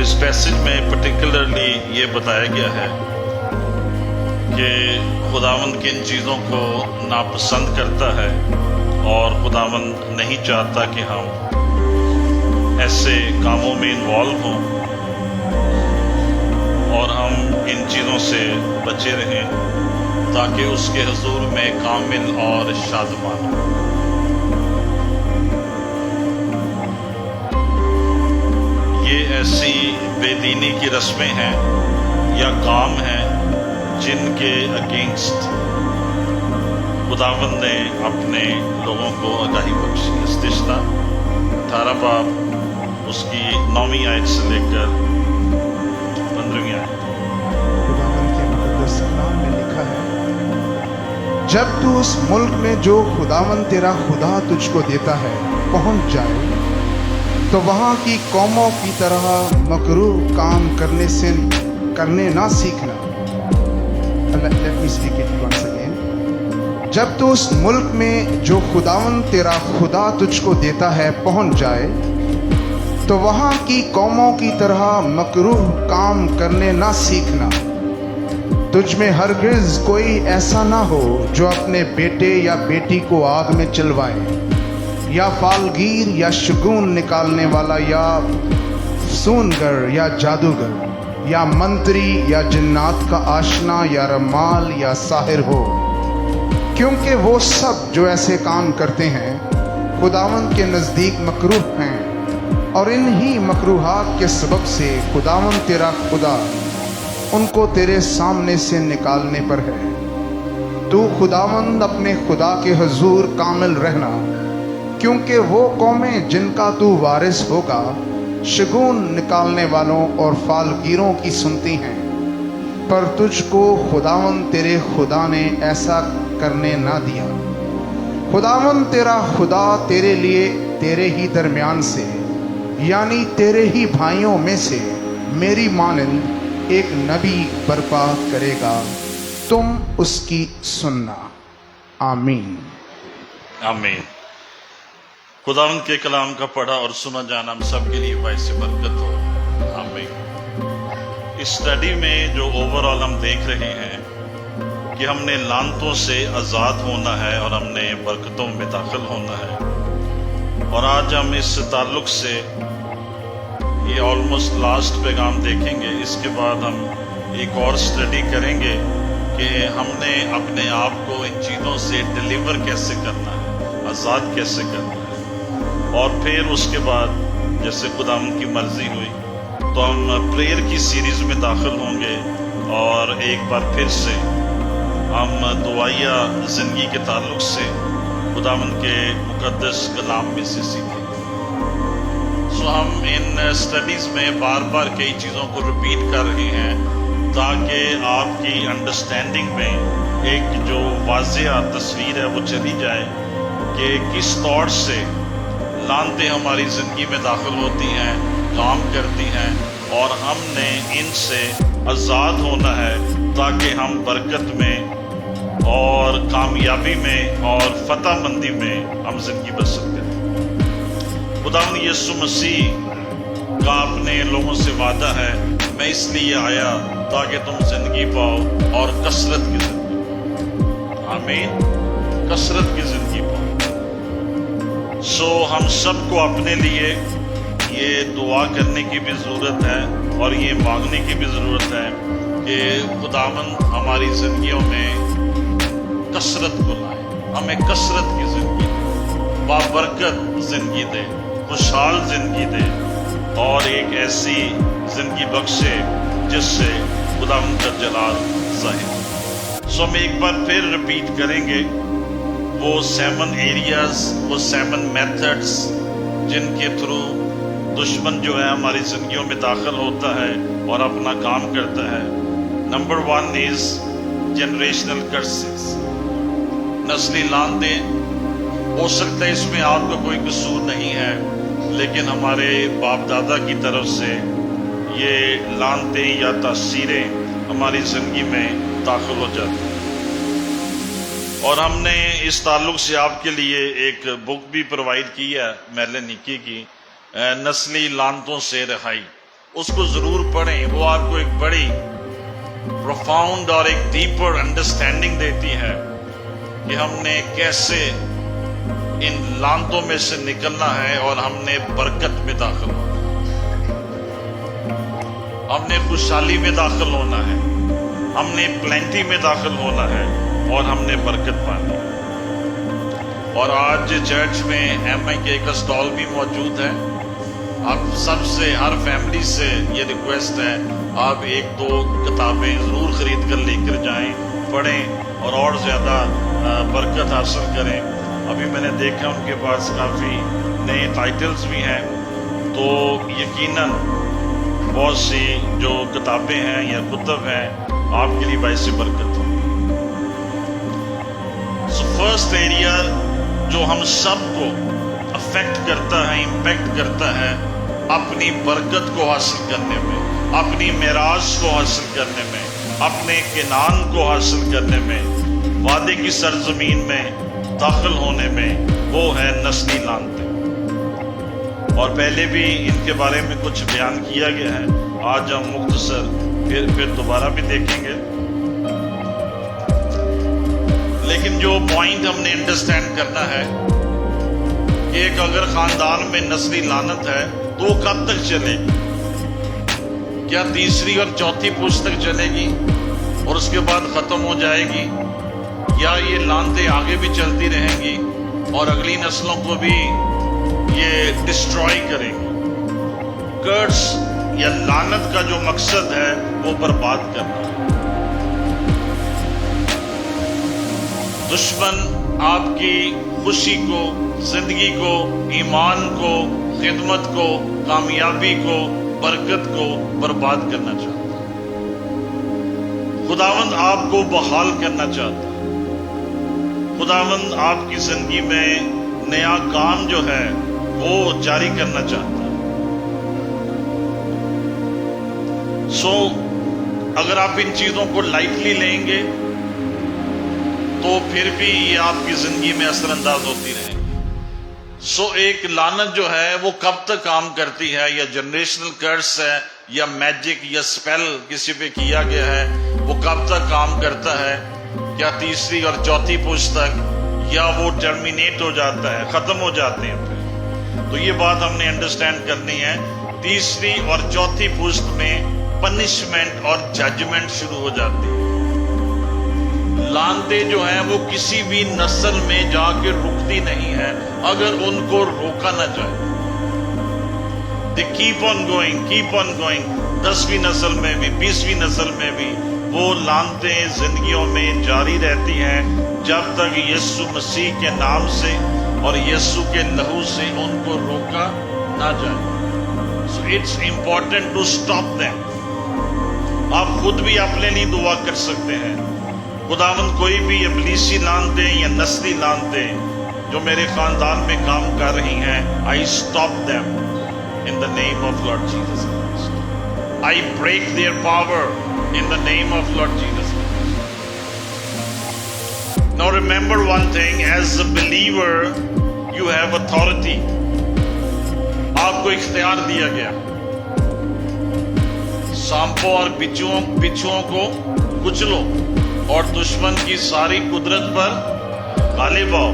اس passage میں particularly یہ بتایا گیا ہے کہ خداوند کن چیزوں کو ناپسند کرتا ہے اور خداوند نہیں چاہتا کہ ہم ایسے کاموں میں انوالو ہوں اور ہم ان چیزوں سے بچے رہیں تاکہ اس کے حضور میں کامل اور شادمان ہوں۔ یہ ایسی بے دینی کی رسمیں ہیں یا کام ہیں جن کے اگینسٹ خداوند نے اپنے لوگوں کو آگاہی بخشی۔ استشنا 18 باب اس کی 9ویں آیت سے لے کر 15ویں آیت۔ خداوند کے مقدس کلام میں لکھا ہے، جب تو اس ملک میں جو خداوند تیرا خدا تجھ کو دیتا ہے پہنچ جائے تو وہاں کی قوموں کی طرح مکروہ کام کرنے نہ سیکھنا۔ Let me speak it once again. جب تو اس ملک میں جو خداوند تیرا خدا تجھ کو دیتا ہے پہنچ جائے تو وہاں کی قوموں کی طرح مکروہ کام کرنے نہ سیکھنا۔ تجھ میں ہرگز کوئی ایسا نہ ہو جو اپنے بیٹے یا بیٹی کو آگ میں چلوائے، یا فالگیر یا شگون نکالنے والا، یا سونگر یا جادوگر، یا منتری یا جنات کا آشنا، یا رمال یا ساحر ہو، کیونکہ وہ سب جو ایسے کام کرتے ہیں خداوند کے نزدیک مکروہ ہیں، اور انہی مکروہات کے سبب سے خداوند تیرا خدا ان کو تیرے سامنے سے نکالنے پر ہے۔ تو خداوند اپنے خدا کے حضور کامل رہنا، کیونکہ وہ قومیں جن کا تو وارث ہوگا شگون نکالنے والوں اور فالگیروں کی سنتی ہیں، پر تجھ کو خداوند تیرے خدا نے ایسا کرنے نہ دیا۔ خداوند تیرا خدا تیرے لیے تیرے ہی درمیان سے، یعنی تیرے ہی بھائیوں میں سے میری مانند ایک نبی برپا کرے گا، تم اس کی سننا۔ آمین۔ آمین۔ خداوند کے کلام کا پڑھا اور سنا جانا ہم سب کے لیے باعث برکت ہو۔ آمین۔ اس اسٹڈی میں جو اوورآل ہم دیکھ رہے ہیں کہ ہم نے لعنتوں سے آزاد ہونا ہے اور ہم نے برکتوں میں داخل ہونا ہے، اور آج ہم اس تعلق سے یہ آلموسٹ لاسٹ پیغام دیکھیں گے۔ اس کے بعد ہم ایک اور اسٹڈی کریں گے کہ ہم نے اپنے آپ کو ان چیزوں سے ڈیلیور کیسے کرنا ہے، آزاد کیسے کرنا ہے، اور پھر اس کے بعد جیسے خداوند کی مرضی ہوئی تو ہم پریئر کی سیریز میں داخل ہوں گے، اور ایک بار پھر سے ہم دعائیہ زندگی کے تعلق سے خداوند کے مقدس کلام میں سے سیکھیں گے۔ ہم ان اسٹڈیز میں بار بار کئی چیزوں کو ریپیٹ کر رہے ہیں تاکہ آپ کی انڈرسٹینڈنگ میں ایک جو واضح تصویر ہے وہ چلی جائے کہ کس طور سے لعنتیں ہماری زندگی میں داخل ہوتی ہیں، کام کرتی ہیں، اور ہم نے ان سے آزاد ہونا ہے تاکہ ہم برکت میں اور کامیابی میں اور فتح مندی میں ہم زندگی بسر کریں۔ خداوند یسوع مسیح کا اپنے لوگوں سے وعدہ ہے، میں اس لیے آیا تاکہ تم زندگی پاؤ اور کثرت کی زندگی۔ آمین۔ کثرت کی زندگی پاؤ۔ ہم سب کو اپنے لیے یہ دعا کرنے کی بھی ضرورت ہے اور یہ مانگنے کی بھی ضرورت ہے کہ خداوند ہماری زندگیوں میں کثرت کو لائے، ہمیں کثرت کی زندگی دے، بابرکت زندگی دے، خوشحال زندگی دے، اور ایک ایسی زندگی بخشے جس سے خداوند کا جلال ظاہر ہو۔ ہم ایک بار پھر ریپیٹ کریں گے وہ 7 ایریاز، وہ 7 میتھڈز جن کے تھرو دشمن جو ہے ہماری زندگیوں میں داخل ہوتا ہے اور اپنا کام کرتا ہے۔ نمبر 1 از جنریشنل کرسز، نسلی لعنتیں۔ ہو سکتا ہے اس میں آپ کا کوئی قصور نہیں ہے، لیکن ہمارے باپ دادا کی طرف سے یہ لعنتیں یا تاثیریں ہماری زندگی میں داخل ہو جاتی ہیں۔ اور ہم نے اس تعلق سے آپ کے لیے ایک بک بھی پرووائڈ کی ہے میلے نکی کی، نسلی لعنتوں سے رہائی۔ اس کو ضرور پڑھیں. وہ آپ کو ایک بڑی پروفاؤنڈ اور ایک ڈیپر انڈرسٹینڈنگ دیتی ہے کہ ہم نے کیسے ان لانتوں میں سے نکلنا ہے اور ہم نے برکت میں داخل ہونا ہے, ہم نے خوشحالی میں داخل ہونا ہے, ہم نے پلینٹی میں داخل ہونا ہے اور ہم نے برکت پانی ہے. اور آج چرچ میں ایم آئی کے کا اسٹال بھی موجود ہے. آپ سب سے, ہر فیملی سے یہ ریکویسٹ ہے, آپ 1-2 کتابیں ضرور خرید کر لے کر جائیں, پڑھیں اور زیادہ برکت حاصل کریں. ابھی میں نے دیکھا ان کے پاس کافی نئے ٹائٹلز بھی ہیں, تو یقیناً بہت سی جو کتابیں ہیں یا کتب ہیں آپ کے لیے باعث برکت ہوں. سو فرسٹ ایریا جو ہم سب کو افیکٹ کرتا ہے, امپیکٹ کرتا ہے اپنی برکت کو حاصل کرنے میں, اپنی میراث کو حاصل کرنے میں, اپنے کنعان کو حاصل کرنے میں, وعدے کی سرزمین میں داخل ہونے میں, وہ ہے نسلی لانتیں. اور پہلے بھی ان کے بارے میں کچھ بیان کیا گیا ہے, آج ہم مختصر پھر دوبارہ بھی دیکھیں گے. لیکن جو پوائنٹ ہم نے انڈرسٹینڈ کرنا ہے کہ ایک اگر خاندان میں نسلی لعنت ہے تو وہ کب تک چلے گی؟ کیا تیسری اور چوتھی پشت تک چلے گی اور اس کے بعد ختم ہو جائے گی, یا یہ لعنتیں آگے بھی چلتی رہیں گی اور اگلی نسلوں کو بھی یہ ڈسٹروائے کریں گی؟ کرس یا لعنت کا جو مقصد ہے وہ برباد کرنا ہے. دشمن آپ کی خوشی کو, زندگی کو, ایمان کو, خدمت کو, کامیابی کو, برکت کو برباد کرنا چاہتا ہے. خداوند آپ کو بحال کرنا چاہتا ہے. خداوند آپ کی زندگی میں نیا کام جو ہے وہ جاری کرنا چاہتا ہے. سو اگر آپ ان چیزوں کو لائٹلی لیں گے تو پھر بھی یہ آپ کی زندگی میں اثر انداز ہوتی رہے گی. سو ایک لعنت جو ہے وہ کب تک کام کرتی ہے, یا جنریشنل کرس ہے, یا میجک یا سپیل کسی پہ کیا گیا ہے, وہ کب تک کام کرتا ہے؟ کیا تیسری اور چوتھی پشت تک, یا وہ ٹرمینیٹ ہو جاتا ہے, ختم ہو جاتے ہیں پھر؟ تو یہ بات ہم نے انڈرسٹینڈ کرنی ہے. تیسری اور چوتھی پشت میں پنشمنٹ اور ججمنٹ شروع ہو جاتی ہے. لعنتیں جو ہیں وہ کسی بھی نسل میں جا کے رکتی نہیں ہے اگر ان کو روکا نہ جائے. They keep on going. 10ویں نسل میں بھی, 20ویں نسل میں بھی وہ لعنتیں زندگیوں میں جاری رہتی ہیں جب تک یسوع مسیح کے نام سے اور یسوع کے لہو سے ان کو روکا نہ جائے. So it's important to stop them. آپ خود بھی اپنے لیے دعا کر سکتے ہیں, خداوند کوئی بھی ابلیسی لعنتیں یا نسلی لعنتیں جو میرے خاندان میں کام کر رہی ہیں, I stop them in the name of Lord Jesus Christ. I break their power in the name of Lord Jesus Christ. Now remember one thing, as a believer you have authority. آپ کو اختیار دیا گیا, سانپوں اور بچھوؤں کو کچلو اور دشمن کی ساری قدرت پر غالب آؤ,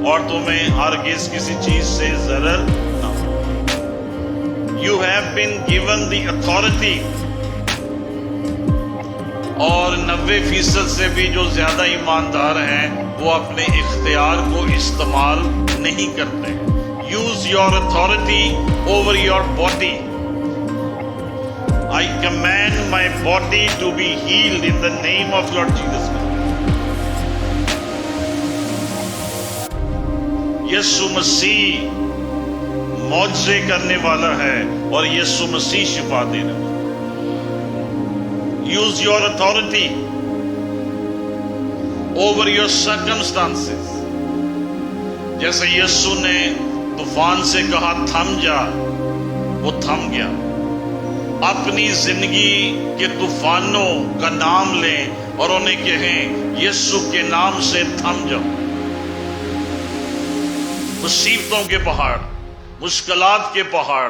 اور تمہیں ہرگز کسی چیز سے ضرر نہ ہو. You have been given the authority. اور 90% سے بھی جو زیادہ ایماندار ہیں وہ اپنے اختیار کو استعمال نہیں کرتے. Use your authority over your body. I command my body to be healed in the name of Lord Jesus Christ. یسوع مسیح معجزے کرنے والا ہے اور یسوع مسیح شفا دینے والا. Use your authority over your circumstances. جیسے یسوع نے طوفان سے کہا تھم جا, وہ تھم گیا. اپنی زندگی کے طوفانوں کا نام لیں اور انہیں کہیں یسوع کے نام سے تھم جاؤ. مصیبتوں کے پہاڑ, مشکلات کے پہاڑ,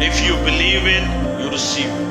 If you believe it, you receive it.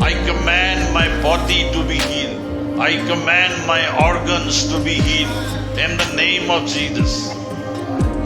I command my body to be healed. I command my organs to be healed in the name of Jesus.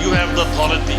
You have the authority.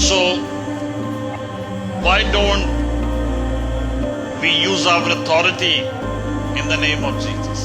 So why don't we use our authority in the name of Jesus?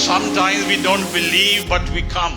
Sometimes we don't believe but we come.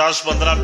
10, 15,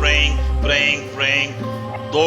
praying. 2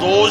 2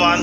1,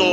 2,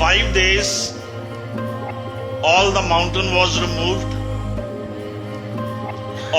5 days all the mountain was removed,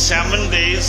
7 days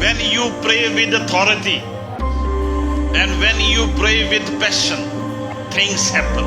When you pray with authority and when you pray with passion, things happen.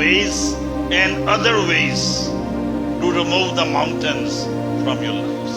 ways and other ways to remove the mountains from your lives.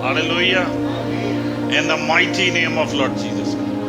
Hallelujah. In the mighty name of Lord Jesus Christ.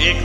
1